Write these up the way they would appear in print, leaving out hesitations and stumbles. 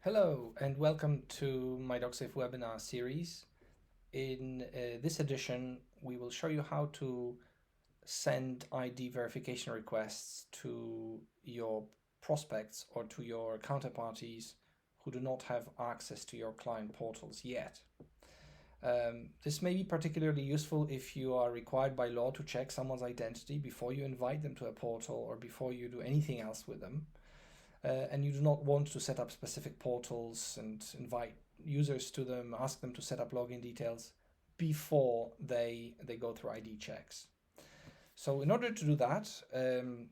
Hello and welcome to MyDocSafe webinar series. In this edition, we will show you how to send ID verification requests to your prospects or to your counterparties who do not have access to your client portals yet. This may be particularly useful if you are required by law to check someone's identity before you invite them to a portal or before you do anything else with them. And you do not want to set up specific portals and invite users to them, ask them to set up login details before they go through ID checks. So in order to do that,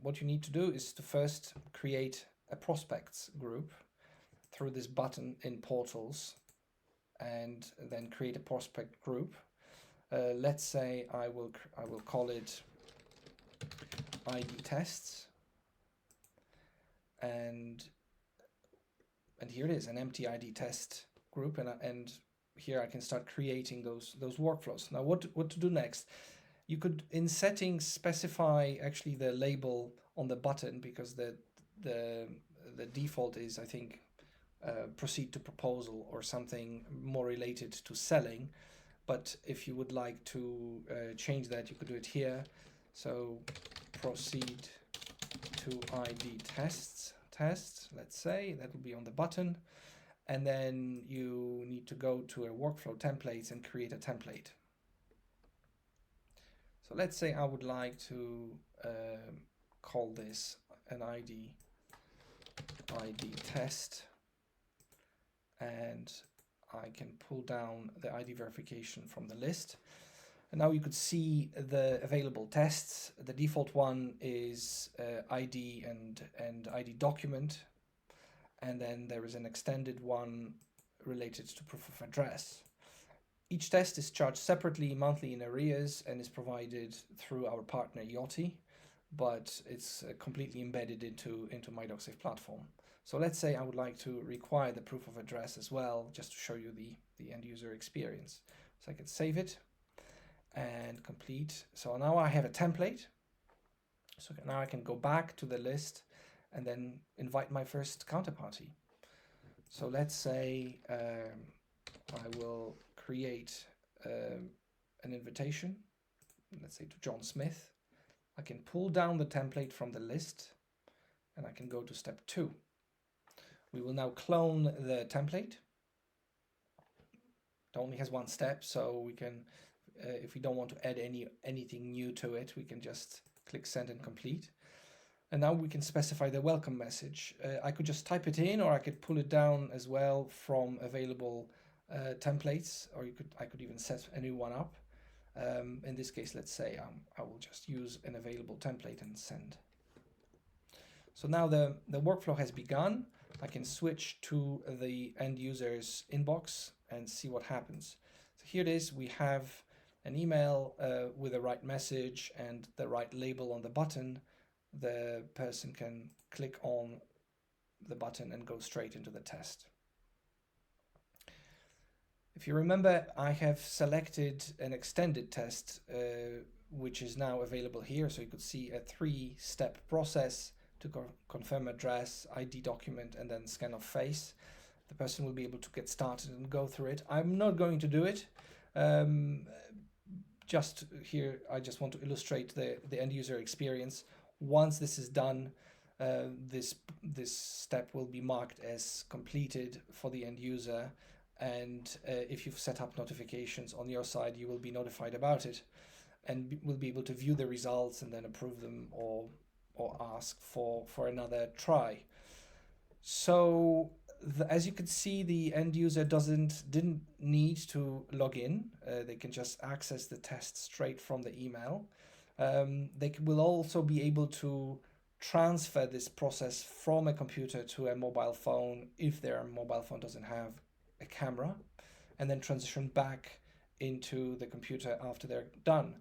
what you need to do is to first create a prospects group through this button in portals, and then create a prospect group. Let's say I will call it ID tests, and here it is, an empty ID test group, and here I can start creating those workflows. Now what to do next? You could, in settings, specify actually the label on the button, because the default is, I think, proceed to proposal or something more related to selling. But if you would like to change that, you could do it here. So proceed to ID test, let's say, that will be on the button. And then you need to go to a workflow templates and create a template. So let's say I would like to call this an ID test, and I can pull down the ID verification from the list. And now you could see the available tests. The default one is ID and ID document. And then there is an extended one related to proof of address. Each test is charged separately, monthly in arrears, and is provided through our partner Yachty, but it's completely embedded into MyDocSafe platform. So let's say I would like to require the proof of address as well, just to show you the end user experience. So I can save it and complete. So now I have a template. So now I can go back to the list and then invite my first counterparty. So let's say I will create an invitation, let's say to John Smith. I can pull down the template from the list and I can go to step 2. We will now clone the template. It only has one step, so we can, if we don't want to add anything new to it, we can just click send and complete. And now we can specify the welcome message. I could just type it in, or I could pull it down as well from available templates, or I could even set a new one up. In this case, let's say I will just use an available template and send. So now the workflow has begun. I can switch to the end user's inbox and see what happens. So here it is. We have an email with the right message and the right label on the button. The person can click on the button and go straight into the test. If you remember, I have selected an extended test, which is now available here. So you could see a 3-step process to confirm address, ID document, and then scan of face. The person will be able to get started and go through it. I'm not going to do it. Just here, I just want to illustrate the end user experience. Once this is done, this step will be marked as completed for the end user. And if you've set up notifications on your side, you will be notified about it and will be able to view the results and then approve them or ask for another try. So as you can see, the end user didn't need to log in. They can just access the test straight from the email. They will also be able to transfer this process from a computer to a mobile phone if their mobile phone doesn't have a camera, and then transition back into the computer after they're done.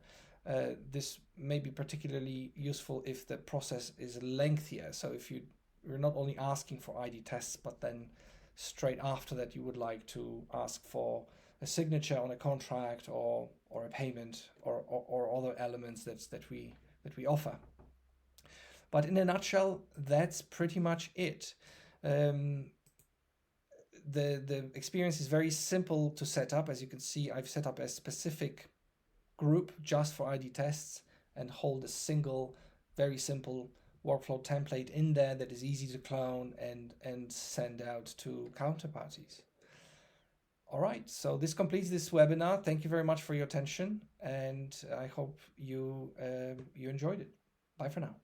This may be particularly useful if the process is lengthier. So if you're not only asking for ID tests, but then straight after that you would like to ask for a signature on a contract or a payment or other elements that we offer. But in a nutshell, that's pretty much it. the experience is very simple to set up. As you can see, I've set up a specific group just for ID tests and hold a single, very simple workflow template in there that is easy to clone and send out to counterparties. All right, so this completes this webinar. Thank you very much for your attention, and I hope you enjoyed it. Bye for now.